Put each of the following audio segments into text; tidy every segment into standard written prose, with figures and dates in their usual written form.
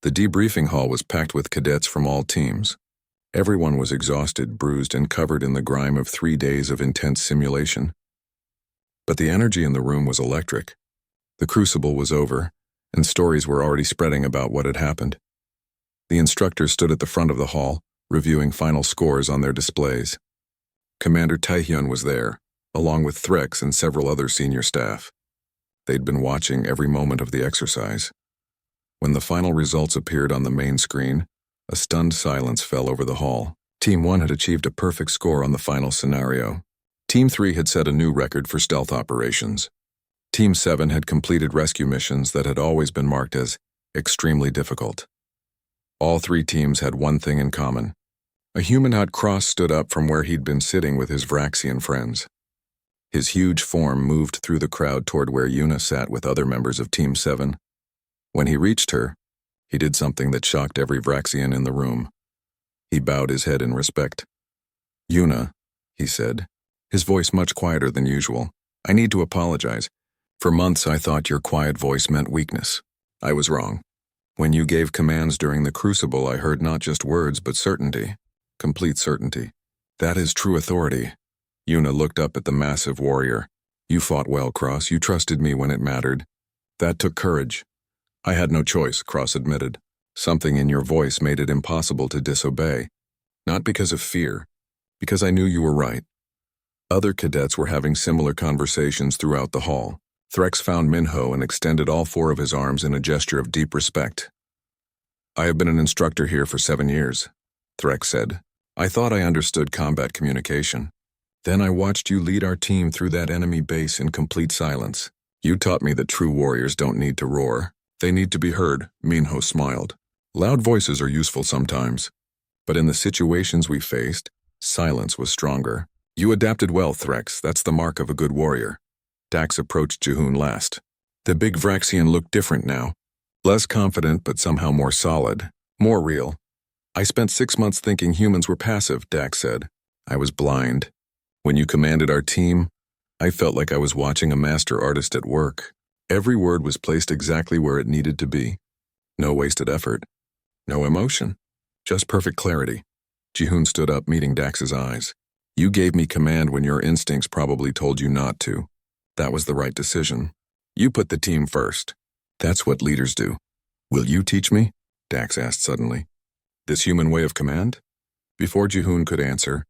The debriefing hall was packed with cadets from all teams. Everyone was exhausted, bruised, and covered in the grime of 3 days of intense simulation. But the energy in the room was electric. The crucible was over, and stories were already spreading about what had happened. The instructors stood at the front of the hall, reviewing final scores on their displays. Commander Taehyun was there, along with Threx and several other senior staff. They'd been watching every moment of the exercise. When the final results appeared on the main screen, a stunned silence fell over the hall. Team 1 had achieved a perfect score on the final scenario. Team 3 had set a new record for stealth operations. Team 7 had completed rescue missions that had always been marked as extremely difficult. All 3 teams had one thing in common. A humanoid cross stood up from where he'd been sitting with his Vraxian friends. His huge form moved through the crowd toward where Yuna sat with other members of Team 7. When he reached her, he did something that shocked every Vraxian in the room. He bowed his head in respect. "Yuna," he said, his voice much quieter than usual, "I need to apologize. For months I thought your quiet voice meant weakness. I was wrong. When you gave commands during the crucible, I heard not just words but certainty. Complete certainty. That is true authority." Yuna looked up at the massive warrior. "You fought well, Cross. You trusted me when it mattered. That took courage." "I had no choice," Cross admitted. "Something in your voice made it impossible to disobey. Not because of fear, because I knew you were right." Other cadets were having similar conversations throughout the hall. Threx found Minho and extended all 4 of his arms in a gesture of deep respect. "I have been an instructor here for 7 years," Threx said. "I thought I understood combat communication. Then I watched you lead our team through that enemy base in complete silence. You taught me that true warriors don't need to roar. They need to be heard." Minho smiled. "Loud voices are useful sometimes, but in the situations we faced, silence was stronger. You adapted well, Threx. That's the mark of a good warrior." Dax approached Jihoon last. The big Vraxian looked different now. Less confident, but somehow more solid. More real. "I spent 6 months thinking humans were passive," Dax said. "I was blind. When you commanded our team, I felt like I was watching a master artist at work. Every word was placed exactly where it needed to be. No wasted effort. No emotion. Just perfect clarity." Jihoon stood up, meeting Dax's eyes. "You gave me command when your instincts probably told you not to. That was the right decision. You put the team first. That's what leaders do." "Will you teach me?" Dax asked suddenly. "This human way of command?" Before Jihoon could answer,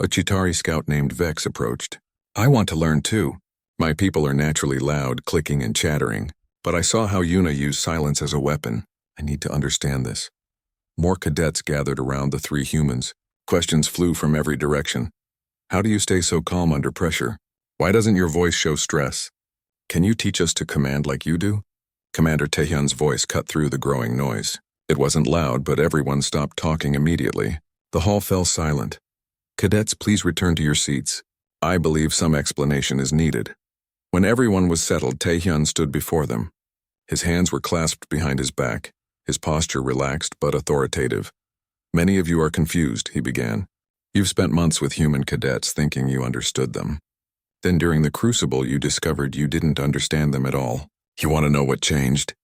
a Chitauri scout named Vex approached. "I want to learn too. My people are naturally loud, clicking and chattering, but I saw how Yuna used silence as a weapon. I need to understand this." More cadets gathered around the 3 humans. Questions flew from every direction. "How do you stay so calm under pressure? Why doesn't your voice show stress? Can you teach us to command like you do?" Commander Taehyun's voice cut through the growing noise. It wasn't loud, but everyone stopped talking immediately. The hall fell silent. "Cadets, please return to your seats. I believe some explanation is needed." When everyone was settled, Taehyun stood before them. His hands were clasped behind his back, his posture relaxed but authoritative. "Many of you are confused," he began. "You've spent months with human cadets thinking you understood them. Then during the crucible you discovered you didn't understand them at all. You want to know what changed?"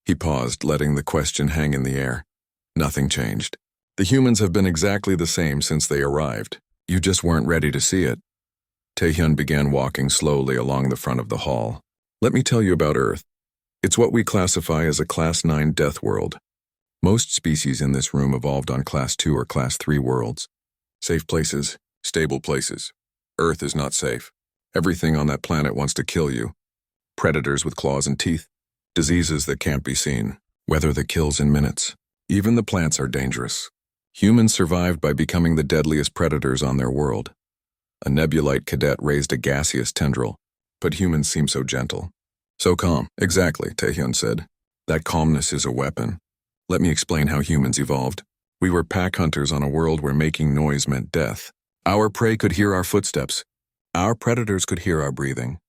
He paused, letting the question hang in the air. "Nothing changed. The humans have been exactly the same since they arrived. You just weren't ready to see it." Taehyun began walking slowly along the front of the hall. "Let me tell you about Earth. It's what we classify as a Class 9 death world. Most species in this room evolved on Class 2 or Class 3 worlds. Safe places, stable places. Earth is not safe. Everything on that planet wants to kill you. Predators with claws and teeth. Diseases that can't be seen. Weather that kills in minutes. Even the plants are dangerous. Humans survived by becoming the deadliest predators on their world. A nebulite cadet raised a gaseous tendril, but humans seem so gentle. So calm." "Exactly," Taehyun said. "That calmness is a weapon. Let me explain how humans evolved. We were pack hunters on a world where making noise meant death. Our prey could hear our footsteps. Our predators could hear our breathing.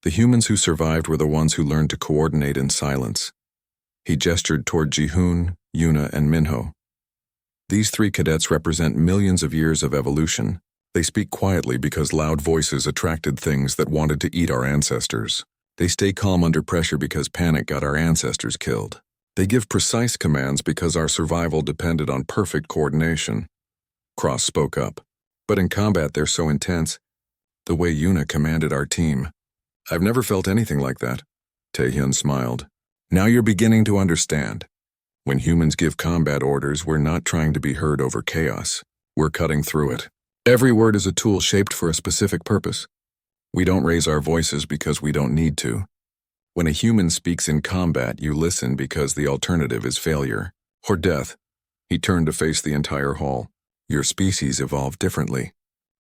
The humans who survived were the ones who learned to coordinate in silence." He gestured toward Jihoon, Yuna, and Minho. "These 3 cadets represent millions of years of evolution. They speak quietly because loud voices attracted things that wanted to eat our ancestors. They stay calm under pressure because panic got our ancestors killed. They give precise commands because our survival depended on perfect coordination. Cross spoke up. But in combat they're so intense. The way Yuna commanded our team. I've never felt anything like that. Taehyun smiled. Now you're beginning to understand. When humans give combat orders, we're not trying to be heard over chaos. We're cutting through it. Every word is a tool shaped for a specific purpose. We don't raise our voices because we don't need to. When a human speaks in combat, you listen because the alternative is failure or death. He turned to face the entire hall. Your species evolved differently.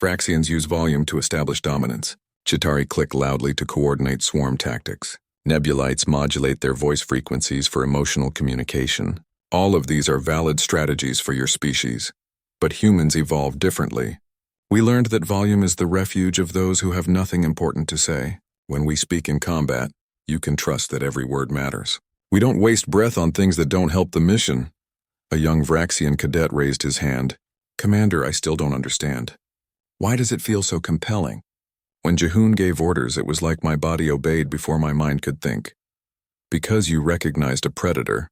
Vraxians use volume to establish dominance. Chitauri click loudly to coordinate swarm tactics. Nebulites modulate their voice frequencies for emotional communication. All of these are valid strategies for your species. But humans evolve differently. We learned that volume is the refuge of those who have nothing important to say. When we speak in combat, you can trust that every word matters. We don't waste breath on things that don't help the mission. A young Vraxian cadet raised his hand. Commander, I still don't understand. Why does it feel so compelling? When Jihoon gave orders, it was like my body obeyed before my mind could think. Because you recognized a predator,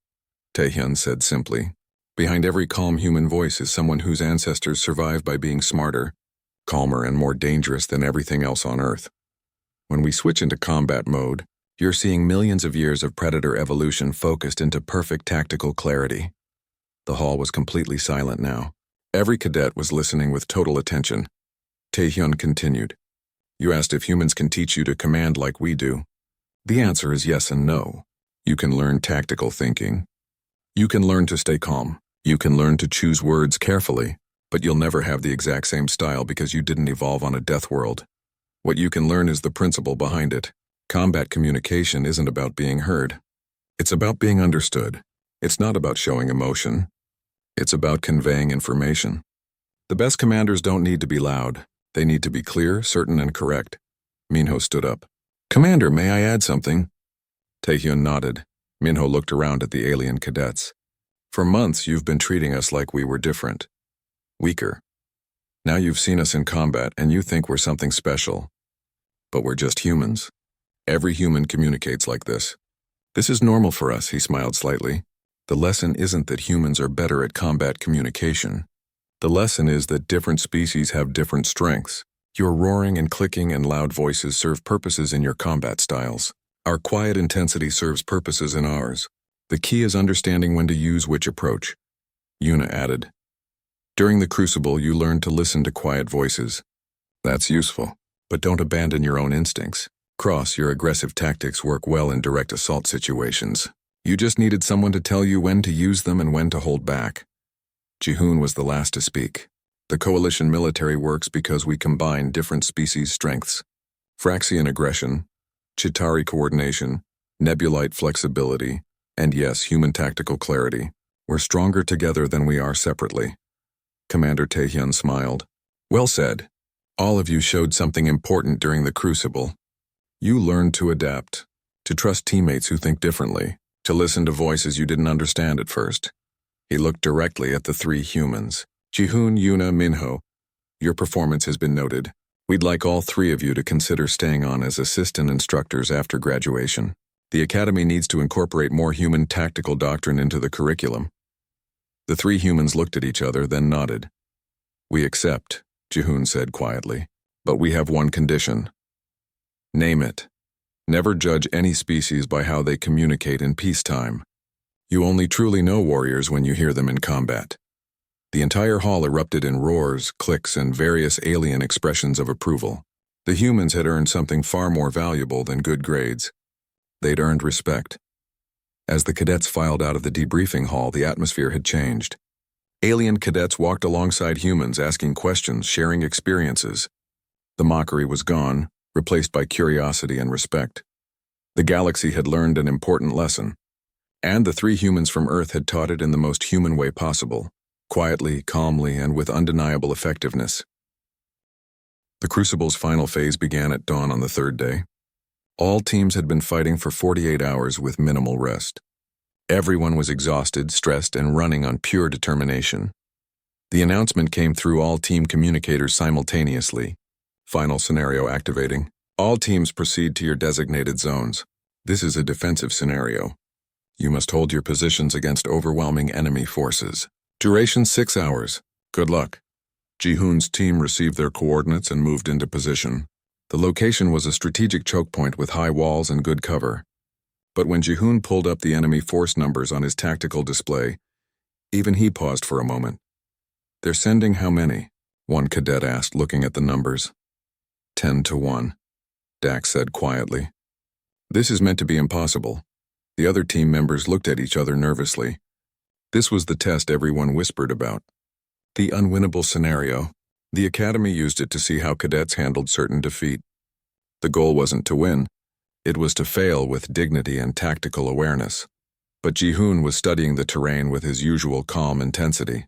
Taehyun said simply. Behind every calm human voice is someone whose ancestors survived by being smarter, calmer, and more dangerous than everything else on Earth. When we switch into combat mode, you're seeing millions of years of predator evolution focused into perfect tactical clarity. The hall was completely silent now. Every cadet was listening with total attention. Taehyun continued. You asked if humans can teach you to command like we do. The answer is yes and no. You can learn tactical thinking. You can learn to stay calm. You can learn to choose words carefully, but you'll never have the exact same style because you didn't evolve on a death world. What you can learn is the principle behind it. Combat communication isn't about being heard. It's about being understood. It's not about showing emotion. It's about conveying information. The best commanders don't need to be loud. They need to be clear, certain, and correct. Minho stood up. Commander, may I add something? Taehyun nodded. Minho looked around at the alien cadets. For months, you've been treating us like we were different. Weaker. Now you've seen us in combat and you think we're something special. But we're just humans. Every human communicates like this. This is normal for us, he smiled slightly. The lesson isn't that humans are better at combat communication. The lesson is that different species have different strengths. Your roaring and clicking and loud voices serve purposes in your combat styles. Our quiet intensity serves purposes in ours. The key is understanding when to use which approach. Yuna added. During the Crucible, you learn to listen to quiet voices. That's useful, but don't abandon your own instincts. Cross, your aggressive tactics work well in direct assault situations. You just needed someone to tell you when to use them and when to hold back. Jihoon was the last to speak. The coalition military works because we combine different species' strengths. Vraxian aggression, Chitauri coordination, Nebulite flexibility, and yes, human tactical clarity. We're stronger together than we are separately. Commander Taehyun smiled. Well said. All of you showed something important during the Crucible. You learned to adapt, to trust teammates who think differently, to listen to voices you didn't understand at first. He looked directly at the three humans. Jihoon, Yuna, Minho, your performance has been noted. We'd like all three of you to consider staying on as assistant instructors after graduation. The Academy needs to incorporate more human tactical doctrine into the curriculum. The three humans looked at each other, then nodded. We accept, Jihoon said quietly, but we have one condition. Name it. Never judge any species by how they communicate in peacetime. You only truly know warriors when you hear them in combat. The entire hall erupted in roars, clicks, and various alien expressions of approval. The humans had earned something far more valuable than good grades. They'd earned respect. As the cadets filed out of the debriefing hall, the atmosphere had changed. Alien cadets walked alongside humans, asking questions, sharing experiences. The mockery was gone, replaced by curiosity and respect. The galaxy had learned an important lesson. And the three humans from Earth had taught it in the most human way possible, quietly, calmly, and with undeniable effectiveness. The Crucible's final phase began at dawn on the third day. All teams had been fighting for 48 hours with minimal rest. Everyone was exhausted, stressed, and running on pure determination. The announcement came through all team communicators simultaneously. Final scenario activating. All teams proceed to your designated zones. This is a defensive scenario. You must hold your positions against overwhelming enemy forces. Duration 6 hours. Good luck. Ji-hoon's team received their coordinates and moved into position. The location was a strategic choke point with high walls and good cover. But when Ji-hoon pulled up the enemy force numbers on his tactical display, even he paused for a moment. "They're sending how many?" one cadet asked, looking at the numbers. 10 to 1, Dax said quietly. "This is meant to be impossible." The other team members looked at each other nervously. This was the test everyone whispered about. The unwinnable scenario. The Academy used it to see how cadets handled certain defeat. The goal wasn't to win. It was to fail with dignity and tactical awareness. But Ji-hoon was studying the terrain with his usual calm intensity.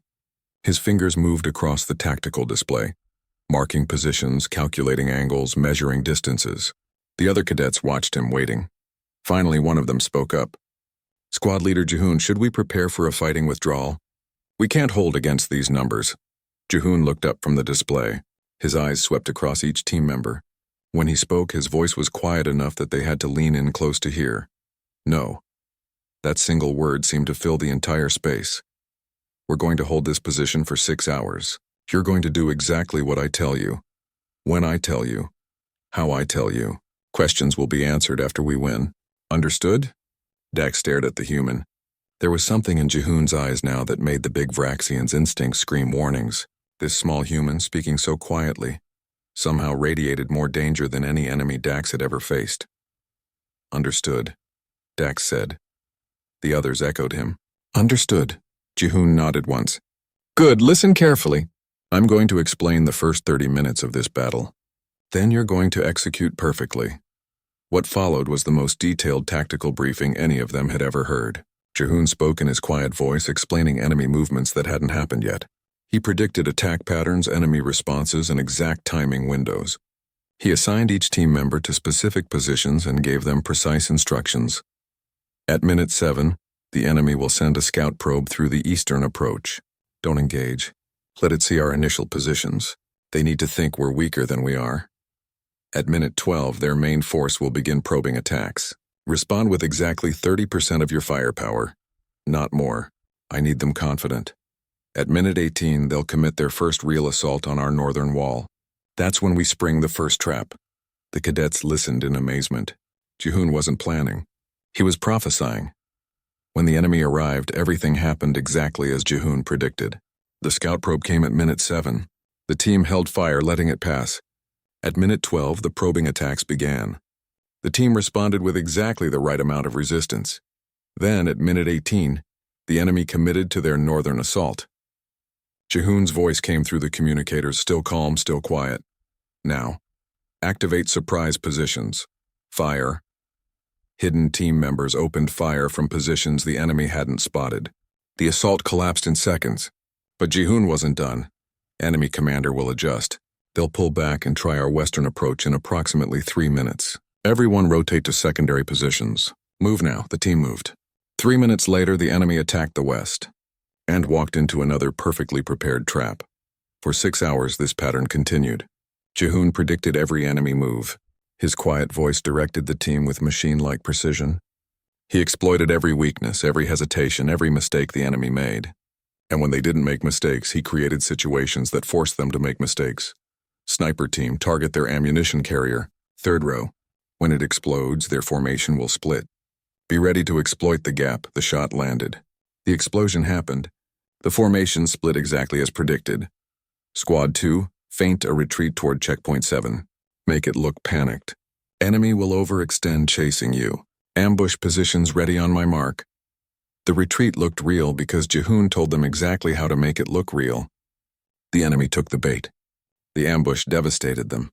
His fingers moved across the tactical display, marking positions, calculating angles, measuring distances. The other cadets watched him, waiting. Finally, one of them spoke up. "Squad Leader Ji-hoon, should we prepare for a fighting withdrawal? We can't hold against these numbers." Ji-hoon looked up from the display. His eyes swept across each team member. When he spoke, his voice was quiet enough that they had to lean in close to hear. "No." That single word seemed to fill the entire space. "We're going to hold this position for 6 hours. You're going to do exactly what I tell you. When I tell you. How I tell you. Questions will be answered after we win. Understood?" Dax stared at the human. There was something in Ji-hoon's eyes now that made the big Vraxian's instincts scream warnings. This small human, speaking so quietly, somehow radiated more danger than any enemy Dax had ever faced. "Understood," Dax said. The others echoed him. "Understood." Ji-hoon nodded once. "Good, listen carefully. I'm going to explain the first 30 minutes of this battle. Then you're going to execute perfectly." What followed was the most detailed tactical briefing any of them had ever heard. Ji-hoon spoke in his quiet voice, explaining enemy movements that hadn't happened yet. He predicted attack patterns, enemy responses, and exact timing windows. He assigned each team member to specific positions and gave them precise instructions. At minute 7, the enemy will send a scout probe through the eastern approach. Don't engage. Let it see our initial positions. They need to think we're weaker than we are. At minute 12, their main force will begin probing attacks. Respond with exactly 30% of your firepower. Not more. I need them confident. At minute 18, they'll commit their first real assault on our northern wall. That's when we spring the first trap. The cadets listened in amazement. Ji-hoon wasn't planning. He was prophesying. When the enemy arrived, everything happened exactly as Ji-hoon predicted. The scout probe came at minute 7. The team held fire, letting it pass. At minute 12, the probing attacks began. The team responded with exactly the right amount of resistance. Then, at minute 18, the enemy committed to their northern assault. Ji-hoon's voice came through the communicators, still calm, still quiet. "Now, activate surprise positions. Fire." Hidden team members opened fire from positions the enemy hadn't spotted. The assault collapsed in seconds. But Ji-hoon wasn't done. Enemy commander will adjust. They'll pull back and try our western approach in approximately 3 minutes. Everyone rotate to secondary positions. Move now, the team moved. 3 minutes later, the enemy attacked the west and walked into another perfectly prepared trap. For 6 hours, this pattern continued. Ji-hoon predicted every enemy move. His quiet voice directed the team with machine-like precision. He exploited every weakness, every hesitation, every mistake the enemy made. And when they didn't make mistakes, he created situations that forced them to make mistakes. Sniper team, target their ammunition carrier. 3rd row. When it explodes, their formation will split. Be ready to exploit the gap. The shot landed. The explosion happened. The formation split exactly as predicted. Squad 2, feint a retreat toward checkpoint 7. Make it look panicked. Enemy will overextend chasing you. Ambush positions ready on my mark. The retreat looked real because Ji-hoon told them exactly how to make it look real. The enemy took the bait. The ambush devastated them.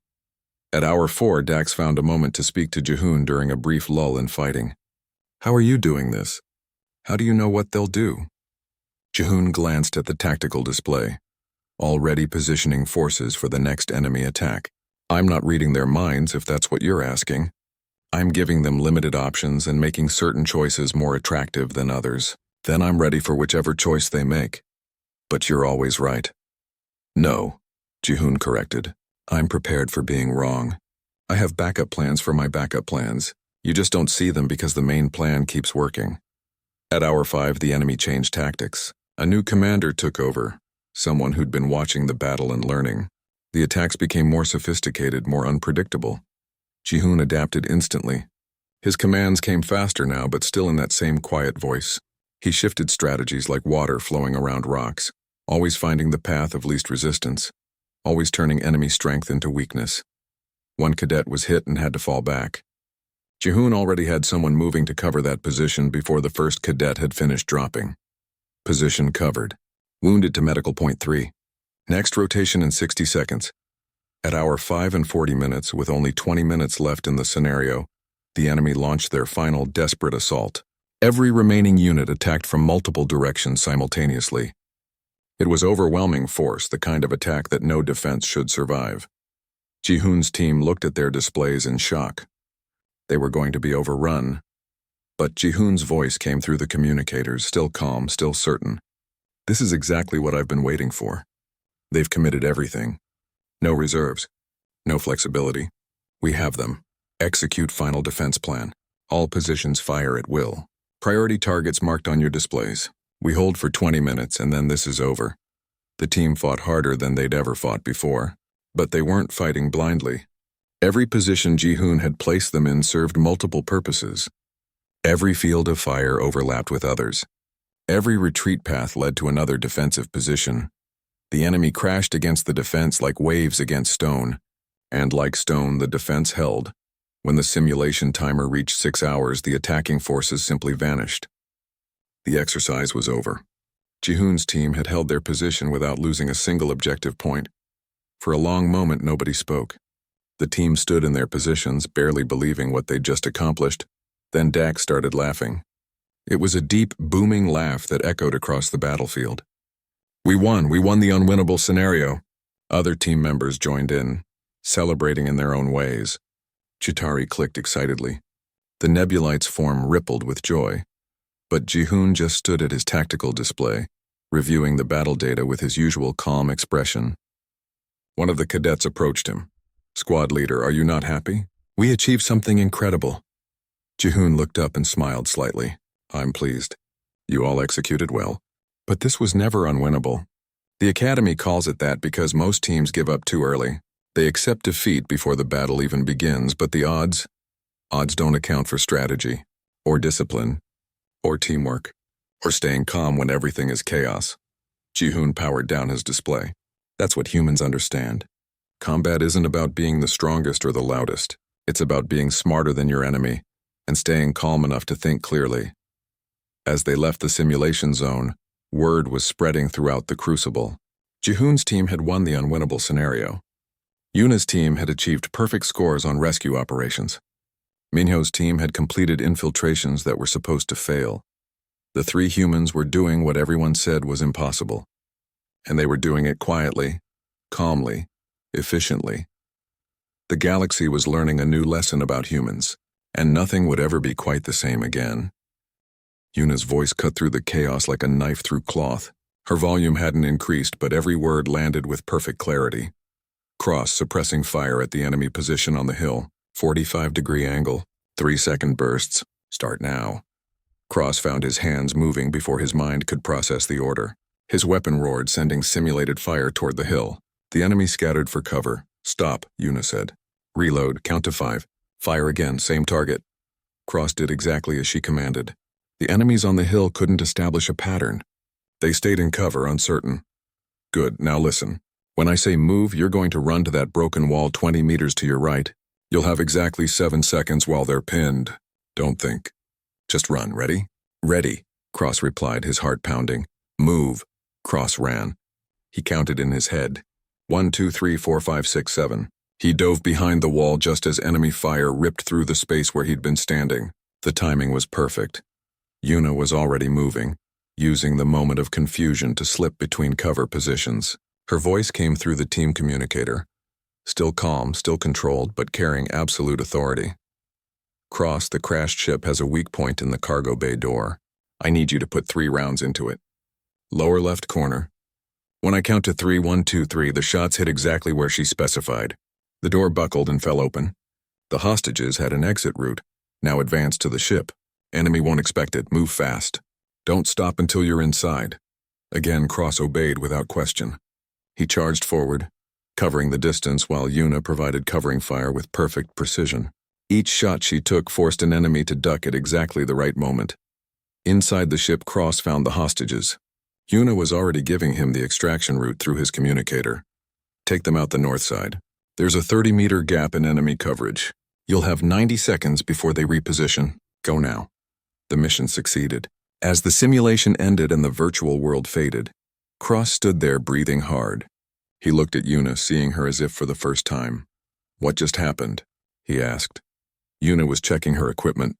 At hour 4, Dax found a moment to speak to Ji-hoon during a brief lull in fighting. "How are you doing this? How do you know what they'll do?" Ji-hoon glanced at the tactical display, already positioning forces for the next enemy attack. "I'm not reading their minds, if that's what you're asking. I'm giving them limited options and making certain choices more attractive than others. Then I'm ready for whichever choice they make. But you're always right." "No," Ji-hoon corrected. "I'm prepared for being wrong. I have backup plans for my backup plans. You just don't see them because the main plan keeps working." At hour 5, the enemy changed tactics. A new commander took over, someone who'd been watching the battle and learning. The attacks became more sophisticated, more unpredictable. Ji-hoon adapted instantly. His commands came faster now, but still in that same quiet voice. He shifted strategies like water flowing around rocks, always finding the path of least resistance, always turning enemy strength into weakness. One cadet was hit and had to fall back. Ji-hoon already had someone moving to cover that position before the first cadet had finished dropping. Position covered. Wounded to medical point 3. Next rotation in 60 seconds. At hour 5 and 40 minutes, with only 20 minutes left in the scenario, the enemy launched their final desperate assault. Every remaining unit attacked from multiple directions simultaneously. It was overwhelming force, the kind of attack that no defense should survive. Ji-hoon's team looked at their displays in shock. They were going to be overrun. But Ji-hoon's voice came through the communicators, still calm, still certain. This is exactly what I've been waiting for. They've committed everything. No reserves. No flexibility. We have them. Execute final defense plan. All positions fire at will. Priority targets marked on your displays. We hold for 20 minutes and then this is over. The team fought harder than they'd ever fought before. But they weren't fighting blindly. Every position Ji-hoon had placed them in served multiple purposes. Every field of fire overlapped with others. Every retreat path led to another defensive position. The enemy crashed against the defense like waves against stone. And like stone, the defense held. When the simulation timer reached 6 hours, the attacking forces simply vanished. The exercise was over. Ji-hoon's team had held their position without losing a single objective point. For a long moment, nobody spoke. The team stood in their positions, barely believing what they'd just accomplished. Then Dak started laughing. It was a deep, booming laugh that echoed across the battlefield. We won the unwinnable scenario. Other team members joined in, celebrating in their own ways. Chitari clicked excitedly. The Nebulite's form rippled with joy. But Ji-hoon just stood at his tactical display, reviewing the battle data with his usual calm expression. One of the cadets approached him. Squad leader, are you not happy? We achieved something incredible. Ji-hoon looked up and smiled slightly. I'm pleased. You all executed well. But this was never unwinnable. The Academy calls it that because most teams give up too early. They accept defeat before the battle even begins, but the odds don't account for strategy, or discipline, or teamwork, or staying calm when everything is chaos. Ji-hoon powered down his display. That's what humans understand. Combat isn't about being the strongest or the loudest. It's about being smarter than your enemy and staying calm enough to think clearly. As they left the simulation zone, word was spreading throughout the crucible. Ji-hoon's team had won the unwinnable scenario. Yuna's team had achieved perfect scores on rescue operations. Minho's team had completed infiltrations that were supposed to fail. The 3 humans were doing what everyone said was impossible. And they were doing it quietly, calmly, efficiently. The galaxy was learning a new lesson about humans, and nothing would ever be quite the same again. Yuna's voice cut through the chaos like a knife through cloth. Her volume hadn't increased, but every word landed with perfect clarity. Cross suppressing fire at the enemy position on the hill. 45-degree angle. 3-second bursts. Start now. Cross found his hands moving before his mind could process the order. His weapon roared, sending simulated fire toward the hill. The enemy scattered for cover. Stop, Yuna said. Reload, count to 5. Fire again, same target. Cross did exactly as she commanded. The enemies on the hill couldn't establish a pattern. They stayed in cover, uncertain. Good, now listen. When I say move, you're going to run to that broken wall 20 meters to your right. You'll have exactly 7 seconds while they're pinned. Don't think. Just run, ready? Ready, Cross replied, his heart pounding. Move. Cross ran. He counted in his head. 1, 2, 3, 4, 5, 6, 7. He dove behind the wall just as enemy fire ripped through the space where he'd been standing. The timing was perfect. Yuna was already moving, using the moment of confusion to slip between cover positions. Her voice came through the team communicator. Still calm, still controlled, but carrying absolute authority. Cross, the crashed ship has a weak point in the cargo bay door. I need you to put 3 rounds into it. Lower left corner. When I count to 3, 1, 2, 3, the shots hit exactly where she specified. The door buckled and fell open. The hostages had an exit route. Now advance to the ship. Enemy won't expect it. Move fast. Don't stop until you're inside. Again, Cross obeyed without question. He charged forward, covering the distance while Yuna provided covering fire with perfect precision. Each shot she took forced an enemy to duck at exactly the right moment. Inside the ship, Cross found the hostages. Yuna was already giving him the extraction route through his communicator. Take them out the north side. There's a 30-meter gap in enemy coverage. You'll have 90 seconds before they reposition. Go now. The mission succeeded. As the simulation ended and the virtual world faded, Cross stood there breathing hard. He looked at Yuna, seeing her as if for the first time. What just happened? He asked. Yuna was checking her equipment,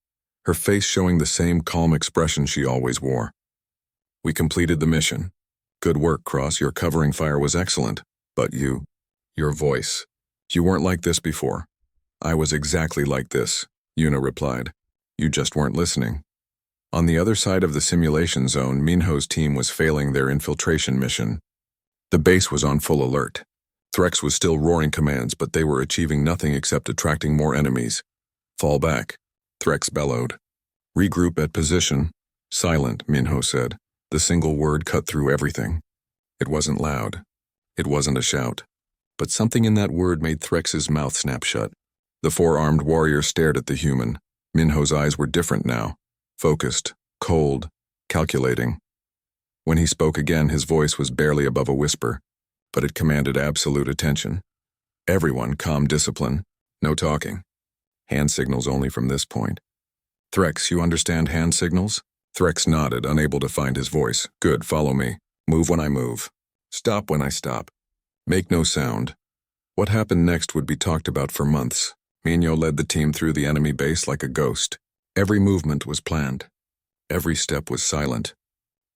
her face showing the same calm expression she always wore. We completed the mission. Good work, Cross. Your covering fire was excellent. But your voice. You weren't like this before. I was exactly like this, Yuna replied. You just weren't listening. On the other side of the simulation zone, Minho's team was failing their infiltration mission. The base was on full alert. Threx was still roaring commands, but they were achieving nothing except attracting more enemies. Fall back, Threx bellowed. Regroup at position. Silent, Minho said. The single word cut through everything. It wasn't loud. It wasn't a shout. But something in that word made Threx's mouth snap shut. The four-armed warrior stared at the human. Minho's eyes were different now. Focused, cold, calculating. When he spoke again, his voice was barely above a whisper, but it commanded absolute attention. Everyone, calm discipline. No talking. Hand signals only from this point. Threx, you understand hand signals? Threx nodded, unable to find his voice. Good, follow me. Move when I move. Stop when I stop. Make no sound. What happened next would be talked about for months. Minho led the team through the enemy base like a ghost. Every movement was planned. Every step was silent.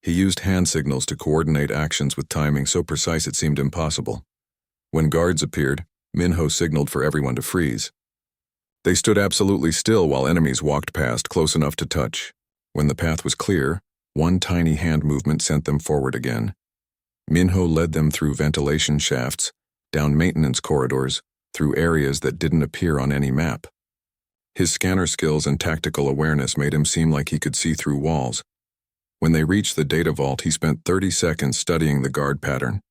He used hand signals to coordinate actions with timing so precise it seemed impossible. When guards appeared, Minho signaled for everyone to freeze. They stood absolutely still while enemies walked past, close enough to touch. When the path was clear, one tiny hand movement sent them forward again. Minho led them through ventilation shafts, down maintenance corridors, through areas that didn't appear on any map. His scanner skills and tactical awareness made him seem like he could see through walls. When they reached the data vault, he spent 30 seconds studying the guard pattern.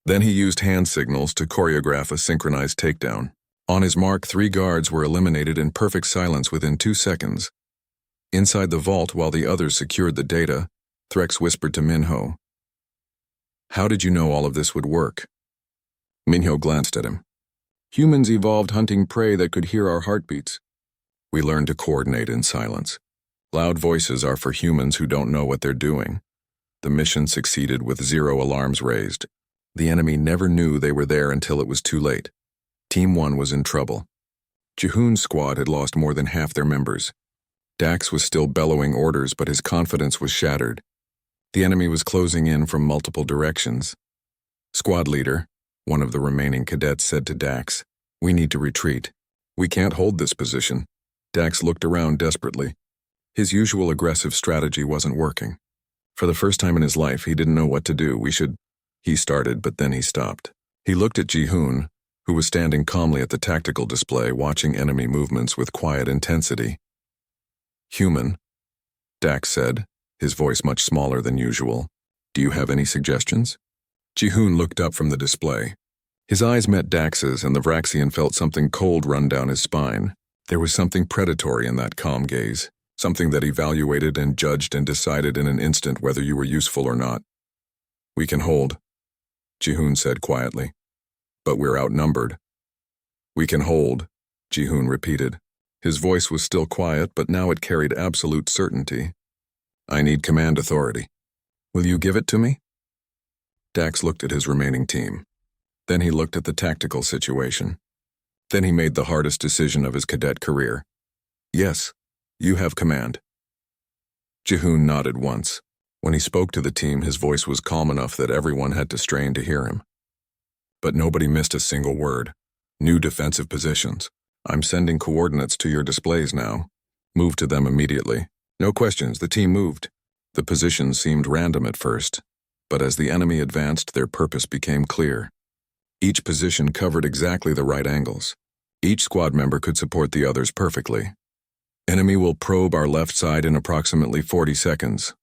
Then he used hand signals to choreograph a synchronized takedown. On his mark, 3 guards were eliminated in perfect silence within 2 seconds. Inside the vault, while the others secured the data, Threx whispered to Minho. How did you know all of this would work? Minho glanced at him. Humans evolved hunting prey that could hear our heartbeats. We learned to coordinate in silence. Loud voices are for humans who don't know what they're doing. The mission succeeded with 0 alarms raised. The enemy never knew they were there until it was too late. Team 1 was in trouble. Jihoon's squad had lost more than half their members. Dax was still bellowing orders, but his confidence was shattered. The enemy was closing in from multiple directions. Squad leader, one of the remaining cadets, said to Dax, "We need to retreat. We can't hold this position." Dax looked around desperately. His usual aggressive strategy wasn't working. For the first time in his life, he didn't know what to do. He started, but then he stopped. He looked at Jihoon, who was standing calmly at the tactical display, watching enemy movements with quiet intensity. Human, Dax said, his voice much smaller than usual. Do you have any suggestions? Jihoon looked up from the display. His eyes met Dax's, and the Vraxian felt something cold run down his spine. There was something predatory in that calm gaze, something that evaluated and judged and decided in an instant whether you were useful or not. We can hold, Jihoon said quietly. But we're outnumbered. We can hold, Jihoon repeated. His voice was still quiet, but now it carried absolute certainty. I need command authority. Will you give it to me? Dax looked at his remaining team. Then he looked at the tactical situation. Then he made the hardest decision of his cadet career. Yes, you have command. Jihoon nodded once. When he spoke to the team, his voice was calm enough that everyone had to strain to hear him. But nobody missed a single word. New defensive positions. I'm sending coordinates to your displays now. Move to them immediately. No questions, the team moved. The positions seemed random at first, but as the enemy advanced, their purpose became clear. Each position covered exactly the right angles. Each squad member could support the others perfectly. Enemy will probe our left side in approximately 40 seconds.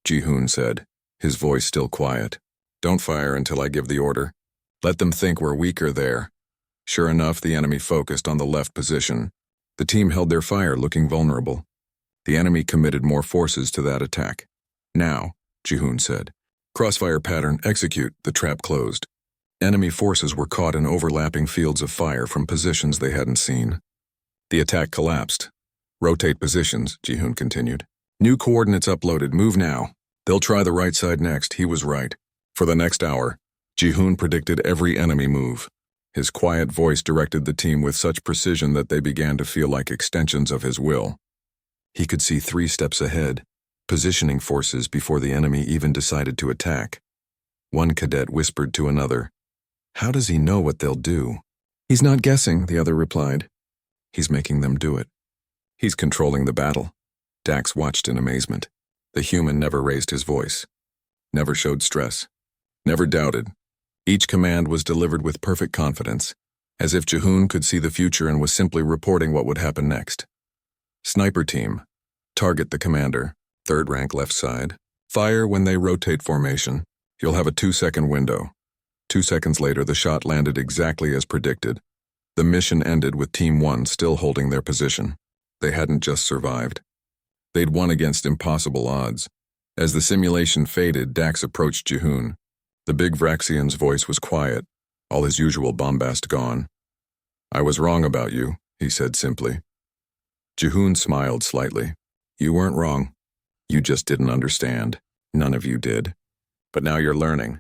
Ji-hoon said, his voice still quiet. Don't fire until I give the order. Let them think we're weaker there. Sure enough, the enemy focused on the left position. The team held their fire, looking vulnerable. The enemy committed more forces to that attack. Now, Ji-hoon said. Crossfire pattern, execute. The trap closed. Enemy forces were caught in overlapping fields of fire from positions they hadn't seen. The attack collapsed. Rotate positions, Ji-hoon continued. New coordinates uploaded. Move now. They'll try the right side next. He was right. For the next hour, Ji-hoon predicted every enemy move. His quiet voice directed the team with such precision that they began to feel like extensions of his will. He could see 3 steps ahead, positioning forces before the enemy even decided to attack. One cadet whispered to another, "How does he know what they'll do?" "He's not guessing," the other replied. "He's making them do it. He's controlling the battle." Dax watched in amazement. The human never raised his voice, never showed stress, never doubted. Each command was delivered with perfect confidence, as if Ji-hoon could see the future and was simply reporting what would happen next. Sniper team. Target the commander. 3rd rank left side. Fire when they rotate formation. You'll have a 2-second window. 2 seconds later, the shot landed exactly as predicted. The mission ended with Team 1 still holding their position. They hadn't just survived. They'd won against impossible odds. As the simulation faded, Dax approached Ji-hoon. The big Vraxian's voice was quiet, all his usual bombast gone. "I was wrong about you," he said simply. Ji-hoon smiled slightly. "You weren't wrong. You just didn't understand. None of you did. But now you're learning."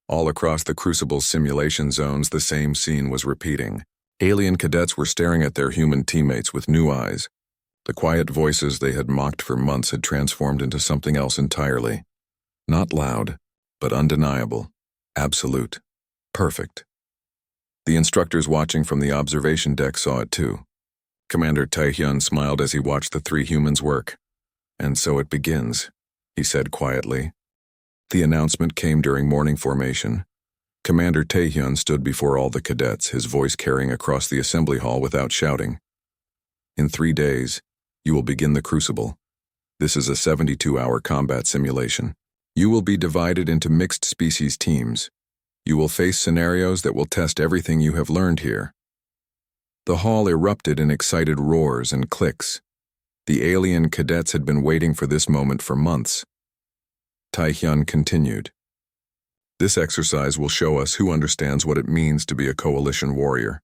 All across the Crucible's simulation zones, the same scene was repeating. Alien cadets were staring at their human teammates with new eyes. The quiet voices they had mocked for months had transformed into something else entirely. Not loud, but undeniable, absolute, perfect. The instructors watching from the observation deck saw it too. Commander Taehyun smiled as he watched the 3 humans work. "And so it begins," he said quietly. The announcement came during morning formation. Commander Taehyun stood before all the cadets, his voice carrying across the assembly hall without shouting. "In 3 days, you will begin the Crucible. This is a 72-hour combat simulation. You will be divided into mixed species teams. You will face scenarios that will test everything you have learned here." The hall erupted in excited roars and clicks. The alien cadets had been waiting for this moment for months. Taehyun continued. "This exercise will show us who understands what it means to be a coalition warrior.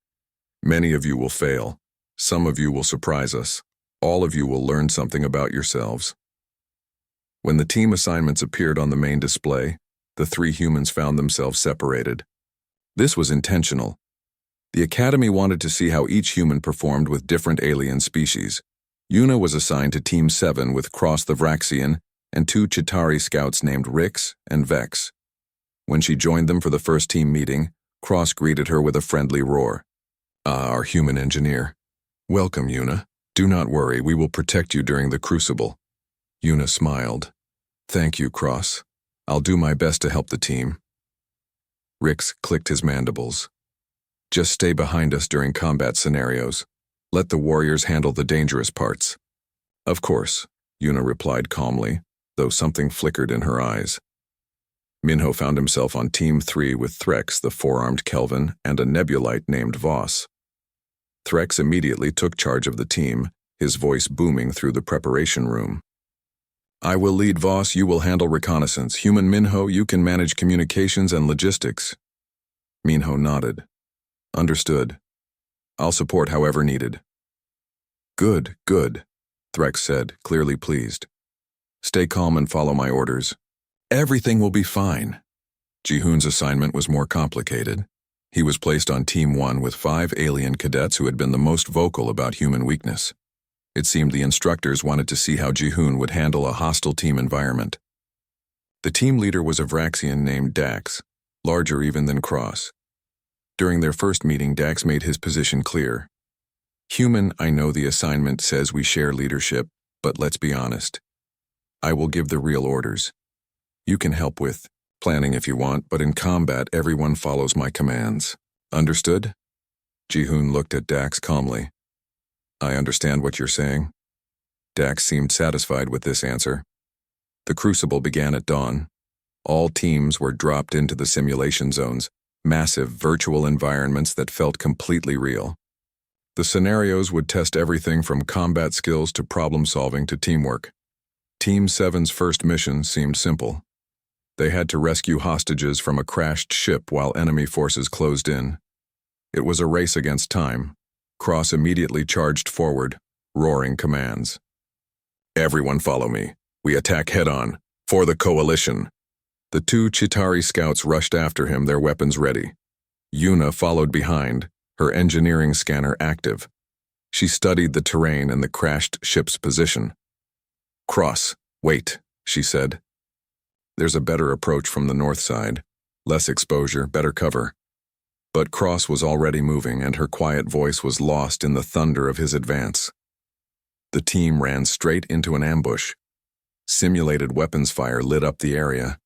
Many of you will fail. Some of you will surprise us. All of you will learn something about yourselves." When the team assignments appeared on the main display, the 3 humans found themselves separated. This was intentional. The Academy wanted to see how each human performed with different alien species. Yuna was assigned to Team 7 with Cross the Vraxian and 2 Chitauri scouts named Rix and Vex. When she joined them for the first team meeting, Cross greeted her with a friendly roar. "Ah, our human engineer. Welcome, Yuna. Do not worry, we will protect you during the Crucible." Yuna smiled. "Thank you, Cross. I'll do my best to help the team." Rix clicked his mandibles. "Just stay behind us during combat scenarios. Let the warriors handle the dangerous parts." "Of course," Yuna replied calmly, though something flickered in her eyes. Minho found himself on Team 3 with Threx, the 4-armed Kelvin, and a nebulite named Voss. Threx immediately took charge of the team, his voice booming through the preparation room. "I will lead Voss, you will handle reconnaissance. Human Minho, you can manage communications and logistics." Minho nodded. "Understood. I'll support however needed." Good, Threx said, clearly pleased. "Stay calm and follow my orders. Everything will be fine." Ji-hoon's assignment was more complicated. He was placed on Team 1 with 5 alien cadets who had been the most vocal about human weakness. It seemed the instructors wanted to see how Ji-hoon would handle a hostile team environment. The team leader was a Vraxian named Dax, larger even than Cross. During their first meeting, Dax made his position clear. "Human, I know the assignment says we share leadership, but let's be honest. I will give the real orders. You can help with planning if you want, but in combat, everyone follows my commands. Understood?" Ji-hoon looked at Dax calmly. "I understand what you're saying." Dax seemed satisfied with this answer. The crucible began at dawn. All teams were dropped into the simulation zones, massive virtual environments that felt completely real. The scenarios would test everything from combat skills to problem-solving to teamwork. Team 7's first mission seemed simple. They had to rescue hostages from a crashed ship while enemy forces closed in. It was a race against time. Cross immediately charged forward, roaring commands. "Everyone follow me. We attack head-on. For the coalition." The two Chitauri scouts rushed after him, their weapons ready. Yuna followed behind, her engineering scanner active. She studied the terrain and the crashed ship's position. "Cross, wait," she said. "There's a better approach from the north side. Less exposure, better cover." But Cross was already moving, and her quiet voice was lost in the thunder of his advance. The team ran straight into an ambush. Simulated weapons fire lit up the area.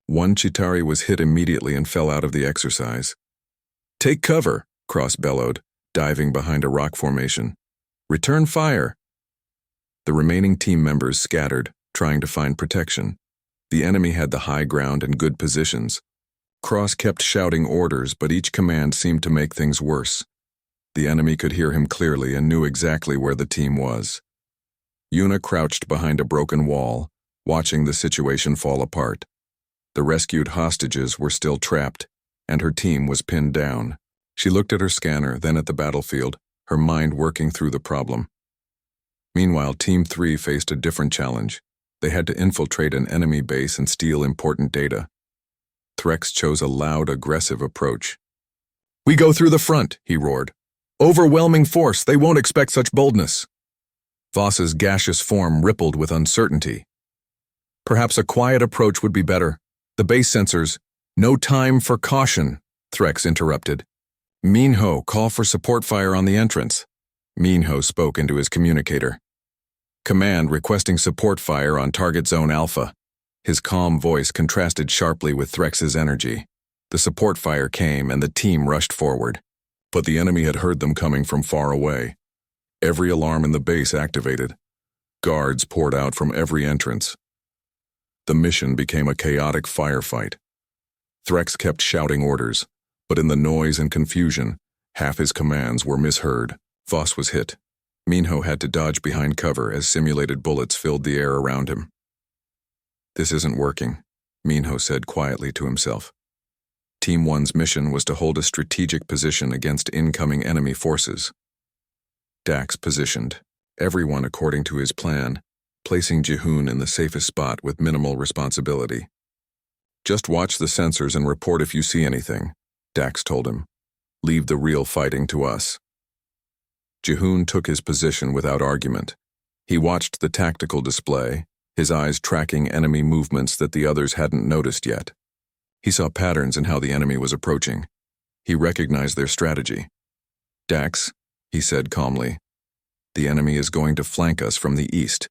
One Chitauri was hit immediately and fell out of the exercise. "Take cover," Cross bellowed, diving behind a rock formation. "Return fire." The remaining team members scattered, trying to find protection. The enemy had the high ground and good positions. Cross kept shouting orders, but each command seemed to make things worse. The enemy could hear him clearly and knew exactly where the team was. Yuna crouched behind a broken wall, watching the situation fall apart. The rescued hostages were still trapped, and her team was pinned down. She looked at her scanner, then at the battlefield, her mind working through the problem. Meanwhile, Team 3 faced a different challenge. They had to infiltrate an enemy base and steal important data. Threx chose a loud, aggressive approach. "We go through the front," he roared. "Overwhelming force, they won't expect such boldness." Voss's gaseous form rippled with uncertainty. "Perhaps a quiet approach would be better. The base sensors—" "No time for caution," Threx interrupted. "Minho, call for support fire on the entrance." Minho spoke into his communicator. "Command requesting support fire on target zone Alpha." His calm voice contrasted sharply with Threx's energy. The support fire came and the team rushed forward. But the enemy had heard them coming from far away. Every alarm in the base activated. Guards poured out from every entrance. The mission became a chaotic firefight. Threx kept shouting orders, but in the noise and confusion, half his commands were misheard. Voss was hit. Minho had to dodge behind cover as simulated bullets filled the air around him. "This isn't working," Minho said quietly to himself. Team 1's mission was to hold a strategic position against incoming enemy forces. Dax positioned, everyone according to his plan, placing Jihoon in the safest spot with minimal responsibility. "Just watch the sensors and report if you see anything," Dax told him. "Leave the real fighting to us." Jihoon took his position without argument. He watched the tactical display, his eyes tracking enemy movements that the others hadn't noticed yet. He saw patterns in how the enemy was approaching. He recognized their strategy. "Dax," he said calmly, "the enemy is going to flank us from the east.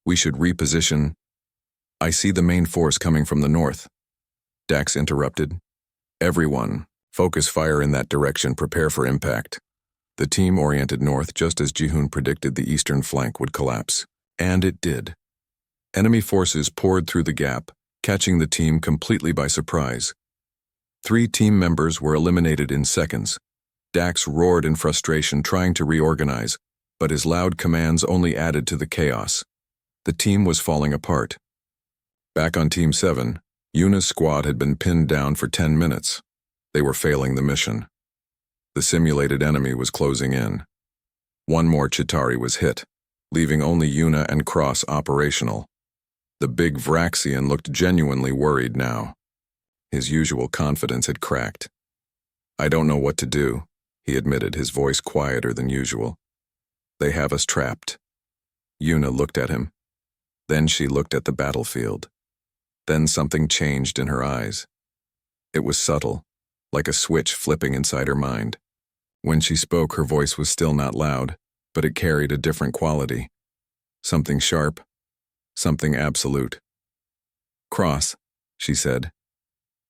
We should reposition." "I see the main force coming from the north." Dax interrupted. "Everyone, focus fire in that direction, prepare for impact." The team oriented north just as Jihoon predicted the eastern flank would collapse. And it did. Enemy forces poured through the gap, catching the team completely by surprise. 3 team members were eliminated in seconds. Dax roared in frustration, trying to reorganize, but his loud commands only added to the chaos. The team was falling apart. Back on Team 7, Yuna's squad had been pinned down for 10 minutes. They were failing the mission. The simulated enemy was closing in. One more Chitauri was hit, leaving only Yuna and Cross operational. The big Vraxian looked genuinely worried now. His usual confidence had cracked. "I don't know what to do," he admitted, his voice quieter than usual. "They have us trapped." Yuna looked at him. Then she looked at the battlefield. Then something changed in her eyes. It was subtle, like a switch flipping inside her mind. When she spoke, her voice was still not loud, but it carried a different quality. Something sharp, something absolute. "Cross," she said.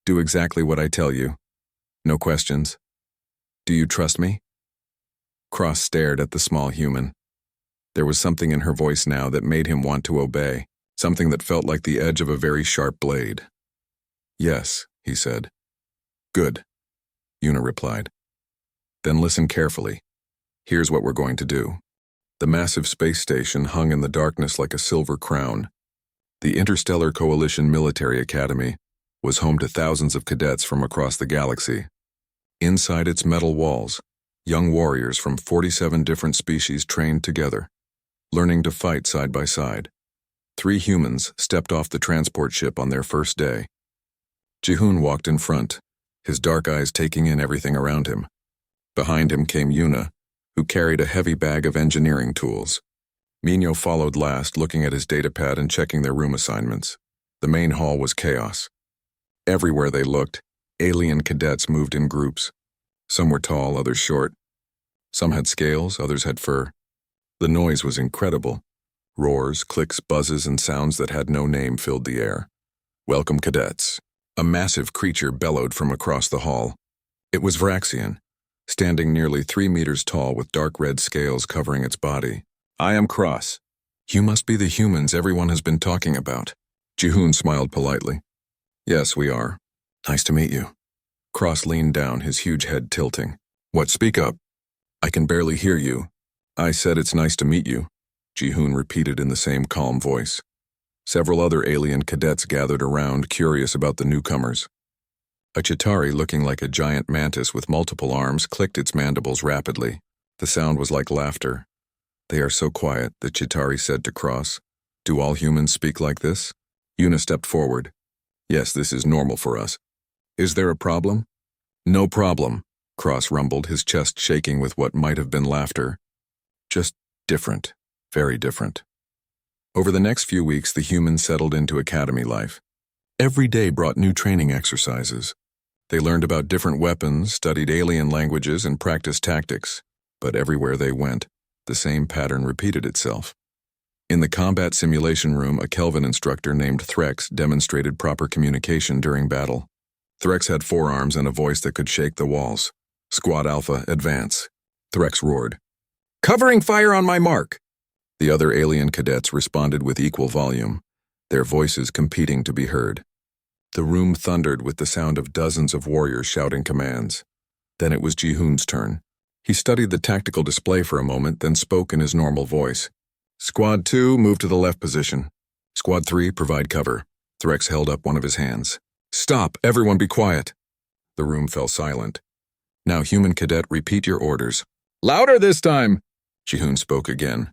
"Do exactly what I tell you. No questions. Do you trust me?" Cross stared at the small human. There was something in her voice now that made him want to obey. something that felt like the edge of a very sharp blade. "Yes," he said. "Good," Yuna replied. "Then listen carefully. Here's what we're going to do." The massive space station hung in the darkness like a silver crown. The Interstellar Coalition Military Academy was home to thousands of cadets from across the galaxy. Inside its metal walls, young warriors from 47 different species trained together, learning to fight side by side. 3 humans stepped off the transport ship on their first day. Jihoon walked in front, his dark eyes taking in everything around him. Behind him came Yuna, who carried a heavy bag of engineering tools. Minho followed last, looking at his datapad and checking their room assignments. The main hall was chaos. Everywhere they looked, alien cadets moved in groups. Some were tall, others short. Some had scales, others had fur. The noise was incredible. Roars, clicks, buzzes, and sounds that had no name filled the air. "Welcome, cadets." A massive creature bellowed from across the hall. It was Vraxian, standing nearly 3 meters tall with dark red scales covering its body. "I am Cross. You must be the humans everyone has been talking about." Jihoon smiled politely. "Yes, we are. Nice to meet you." Cross leaned down, his huge head tilting. "What, speak up? I can barely hear you." "I said it's nice to meet you," Jihoon repeated in the same calm voice. Several other alien cadets gathered around, curious about the newcomers. A Chitauri looking like a giant mantis with multiple arms clicked its mandibles rapidly. The sound was like laughter. "They are so quiet," the Chitauri said to Cross. "Do all humans speak like this?" Yuna stepped forward. "Yes, this is normal for us." "Is there a problem?" "No problem," Cross rumbled, his chest shaking with what might have been laughter. "Just different, very different." Over the next few weeks, the humans settled into academy life. Every day brought new training exercises. They learned about different weapons, studied alien languages, and practiced tactics. But everywhere they went, the same pattern repeated itself. In the combat simulation room, a Kelvin instructor named Threx demonstrated proper communication during battle. Threx had 4 arms and a voice that could shake the walls. "Squad Alpha, advance." Threx roared. "Covering fire on my mark!" The other alien cadets responded with equal volume, their voices competing to be heard. The room thundered with the sound of dozens of warriors shouting commands. Then it was Jihoon's turn. He studied the tactical display for a moment, then spoke in his normal voice. "Squad 2, move to the left position. Squad 3, provide cover." Threx held up one of his hands. "Stop! Everyone be quiet!" The room fell silent. "Now, human cadet, repeat your orders." "Louder this time!" Jihoon spoke again,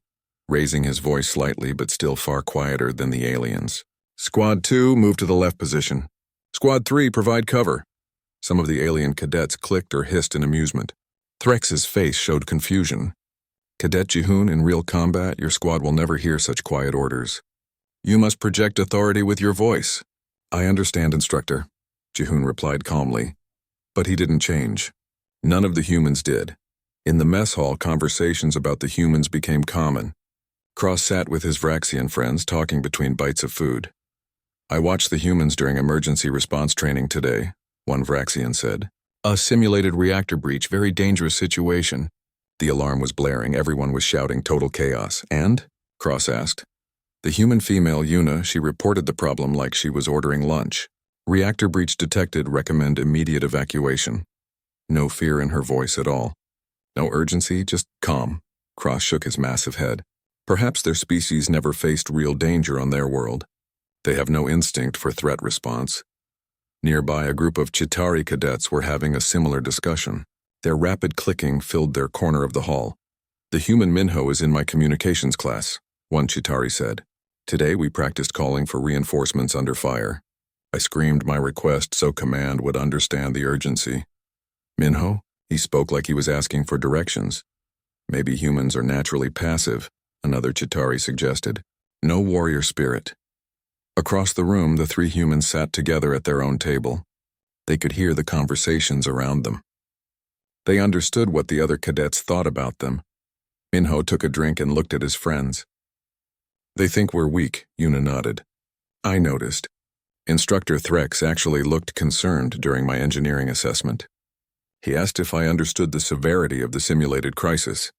raising his voice slightly but still far quieter than the aliens. "Squad 2, move to the left position. Squad 3, provide cover." Some of the alien cadets clicked or hissed in amusement. Threx's face showed confusion. "Cadet Jihoon, in real combat, your squad will never hear such quiet orders. You must project authority with your voice." "I understand, instructor," Jihoon replied calmly. But he didn't change. None of the humans did. In the mess hall, conversations about the humans became common. Cross sat with his Vraxian friends, talking between bites of food. "I watched the humans during emergency response training today," one Vraxian said. "A simulated reactor breach, very dangerous situation." The alarm was blaring, everyone was shouting, total chaos. "And?" Cross asked. "The human female, Yuna, she reported the problem like she was ordering lunch. Reactor breach detected, recommend immediate evacuation." No fear in her voice at all. No urgency, just calm. Cross shook his massive head. Perhaps their species never faced real danger on their world. They have no instinct for threat response. Nearby, a group of Chitauri cadets were having a similar discussion. Their rapid clicking filled their corner of the hall. "The human Minho is in my communications class," one Chitauri said. "Today we practiced calling for reinforcements under fire. I screamed my request so command would understand the urgency." "Minho?" He spoke like he was asking for directions. "Maybe humans are naturally passive," another Chitauri suggested. "No warrior spirit." Across the room, the 3 humans sat together at their own table. They could hear the conversations around them. They understood what the other cadets thought about them. Minho took a drink and looked at his friends. "They think we're weak," Yuna nodded. "I noticed. Instructor Threx actually looked concerned during my engineering assessment. He asked if I understood the severity of the simulated crisis."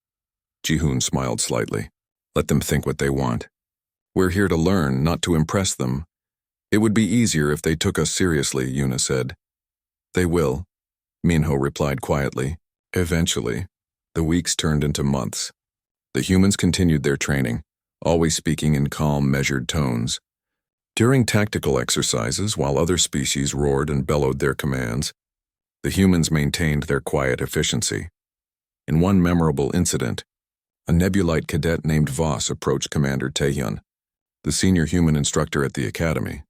Jihoon smiled slightly. "Let them think what they want. We're here to learn, not to impress them. It would be easier if they took us seriously, Yuna said. They will, Minho replied quietly. Eventually. The weeks turned into months. The humans continued their training, always speaking in calm, measured tones. During tactical exercises, while other species roared and bellowed their commands, the humans maintained their quiet efficiency. In one memorable incident, a Nebulite cadet named Voss approached Commander Taehyun, the senior human instructor at the academy.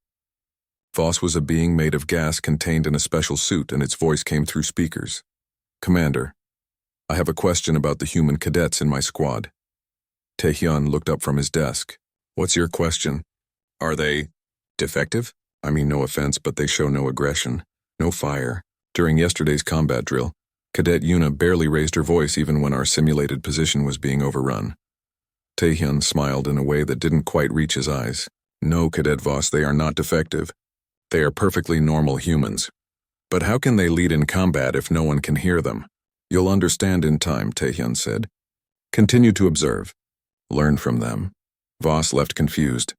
Voss was a being made of gas contained in a special suit, and its voice came through speakers. Commander, I have a question about the human cadets in my squad. Taehyun looked up from his desk. What's your question? Are they defective? I mean, no offense, but they show no aggression, no fire. During yesterday's combat drill, Cadet Yuna barely raised her voice even when our simulated position was being overrun. Taehyun smiled in a way that didn't quite reach his eyes. No, Cadet Voss, they are not defective. They are perfectly normal humans. But how can they lead in combat if no one can hear them? You'll understand in time, Taehyun said. Continue to observe. Learn from them. Voss left confused,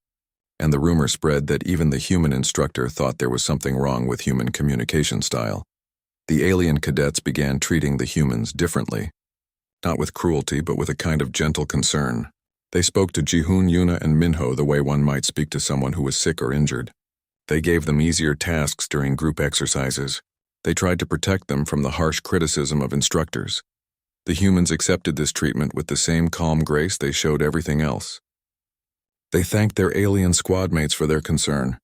and the rumor spread that even the human instructor thought there was something wrong with human communication style. The alien cadets began treating the humans differently, not with cruelty but with a kind of gentle concern. They spoke to Jihoon, Yuna, and Minho the way one might speak to someone who was sick or injured. They gave them easier tasks during group exercises. They tried to protect them from the harsh criticism of instructors. The humans accepted this treatment with the same calm grace they showed everything else. They thanked their alien squadmates for their concern.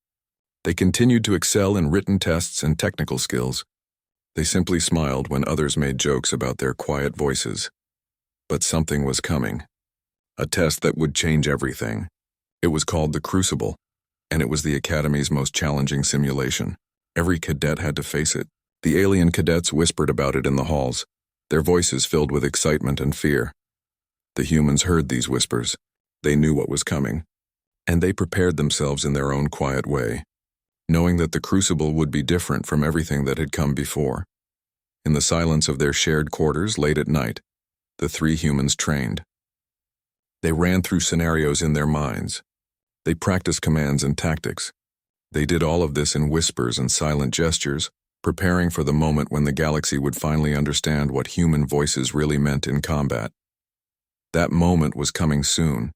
They continued to excel in written tests and technical skills. They simply smiled when others made jokes about their quiet voices. But something was coming. A test that would change everything. It was called the Crucible, and it was the Academy's most challenging simulation. Every cadet had to face it. The alien cadets whispered about it in the halls, their voices filled with excitement and fear. The humans heard these whispers. They knew what was coming, and they prepared themselves in their own quiet way, knowing that the Crucible would be different from everything that had come before. In the silence of their shared quarters late at night, the three humans trained. They ran through scenarios in their minds. They practiced commands and tactics. They did all of this in whispers and silent gestures, preparing for the moment when the galaxy would finally understand what human voices really meant in combat. That moment was coming soon,